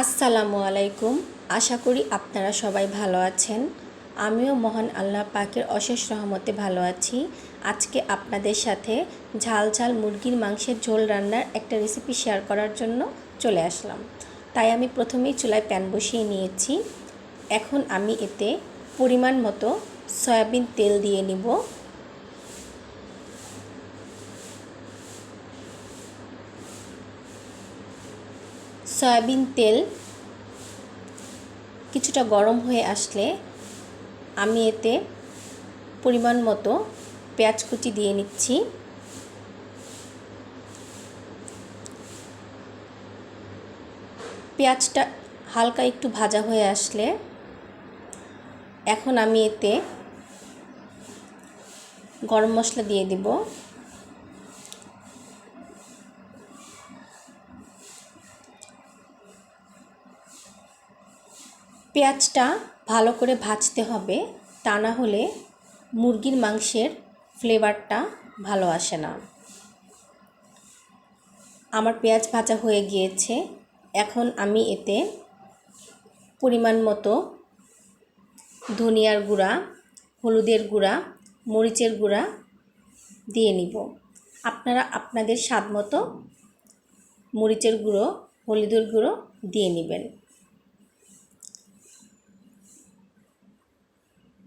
আসসালামু আলাইকুম। আশা করি আপনারা সবাই ভালো আছেন। আমিও মহান আল্লাহ পাকের অশেষ রহমতে ভালো আছি। আজকে আপনাদের সাথে ঝাল ঝাল মুরগির মাংসের ঝোল রান্নার একটা রেসিপি শেয়ার করার জন্য চলে আসলাম। তাই আমি প্রথমেই চুলায় প্যান বসিয়ে নিয়েছি। এখন আমি এতে পরিমাণ মতো সয়াবিন তেল দিয়ে নিব। সয়াবিন তেল কিছুটা গরম হয়ে আসলে আমি এতে পরিমাণ মতো পেঁয়াজ কুচি দিয়ে নিচ্ছি। পেঁয়াজটা হালকা একটু ভাজা হয়ে আসলে এখন আমি এতে গরম মশলা দিয়ে দিব। পেঁয়াজটা ভালো করে ভাজতে হবে, তা না হলে মুরগির মাংসের ফ্লেভারটা ভালো আসে না। আমার পেঁয়াজ ভাজা হয়ে গিয়েছে। এখন আমি এতে পরিমাণ মতো ধনিয়ার গুঁড়া, হলুদের গুঁড়া, মরিচের গুঁড়া দিয়ে নিব। আপনারা আপনাদের স্বাদ মতো মরিচের গুঁড়ো, হলুদের গুঁড়ো দিয়ে নেবেন।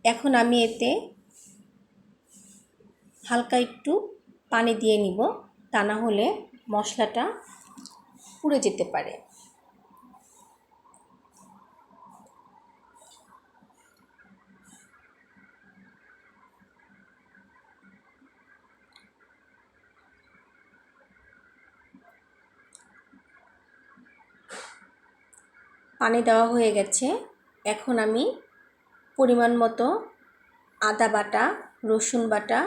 এখন আমি এতে হালকা একটু পানি দিয়ে নিব, তা না হলে মশলাটা পুড়ে যেতে পারে। পানি দেওয়া হয়ে গেছে। এখন আমি পরিমাণ মতো আদা বাটা, রসুন বাটা,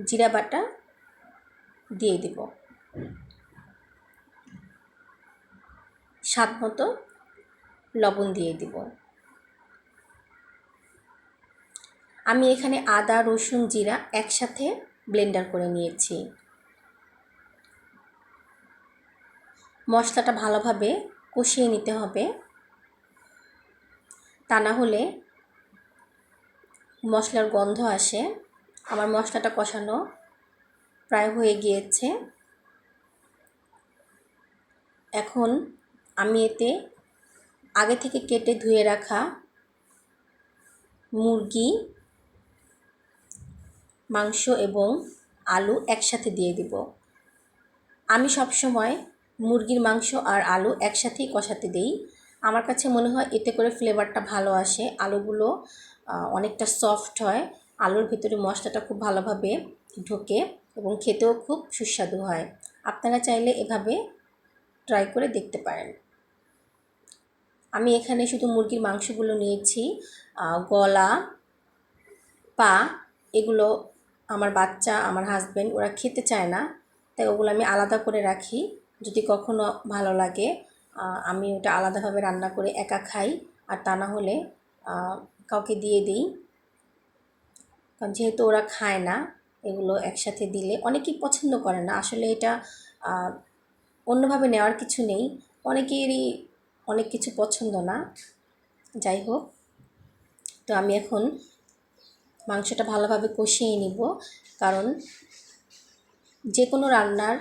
জিরা বাটা দিয়ে দেব। স্বাদ মতো লবণ দিয়ে দিব। আমি এখানে আদা, রসুন, জিরা একসাথে ব্লেন্ডার করে নিয়েছি। মশলাটা ভালোভাবে কষিয়ে নিতে হবে, তা না হলে মশলার গন্ধ আসে। আমার মশলাটা কষানো প্রায় হয়ে গিয়েছে। এখন আমি এতে আগে থেকে কেটে ধুয়ে রাখা মুরগি, মাংস এবং আলু একসাথে দিয়ে দিব। আমি সবসময় মুরগির মাংস আর আলু একসাথেই কষাতে দেই। আমার কাছে মনে হয় এতে করে ফ্লেভারটা ভালো আসে, আলুগুলো অনেকটা সফট হয়, আলুর ভিতরে মশলাটা খুব ভালোভাবে ঢোকে এবং খেতেও খুব সুস্বাদু হয়। আপনারা চাইলে এভাবে ট্রাই করে দেখতে পারেন। আমি এখানে শুধু মুরগির মাংসগুলো নিয়েছি, গলা, পা এগুলো আমার বাচ্চা, আমার হাজব্যান্ড ওরা খেতে চায় না, তাই ওগুলো আমি আলাদা করে রাখি। যদি কখনো ভালো লাগে আমি ওটা আলাদাভাবে রান্না করে একা খাই, আর তা না হলে কাউকে দিয়ে দিই। কারণ যেহেতু ওরা খায় না, এগুলো একসাথে দিলে অনেকেই পছন্দ করে না। আসলে এটা অন্যভাবে নেওয়ার কিছু নেই, অনেকেরই অনেক কিছু পছন্দ না। যাই হোক, তো আমি এখন মাংসটা ভালোভাবে কষিয়ে নিব, কারণ যে কোনো রান্নার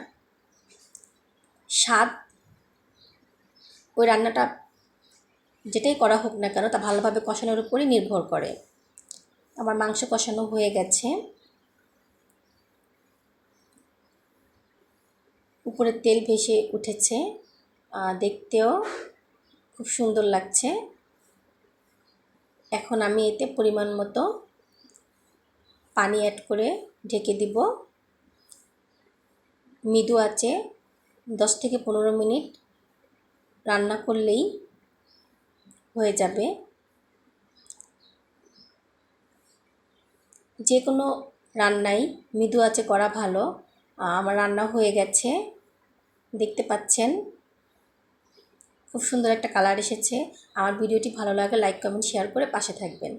স্বাদ ওই রান্নাটা যেটাই করা হোক না কেন তা ভালোভাবে কষানোর উপরই নির্ভর করে। আমার মাংস কষানো হয়ে গেছে, উপরে তেল ভেসে উঠেছে, দেখতেও খুব সুন্দর লাগছে। এখন আমি এতে পরিমাণ মতো পানি অ্যাড করে ঢেকে দিব। মৃদু আঁচে 10 থেকে 15 মিনিট রান্না করলেই হয়ে যাবে। যে কোনো রান্নাই মৃদু আঁচে করা ভালো। আমার রান্না হয়ে গেছে, দেখতে পাচ্ছেন খুব সুন্দর একটা কালার এসেছে। আমার ভিডিওটি ভালো লাগলে লাইক, কমেন্ট, শেয়ার করে পাশে থাকবেন।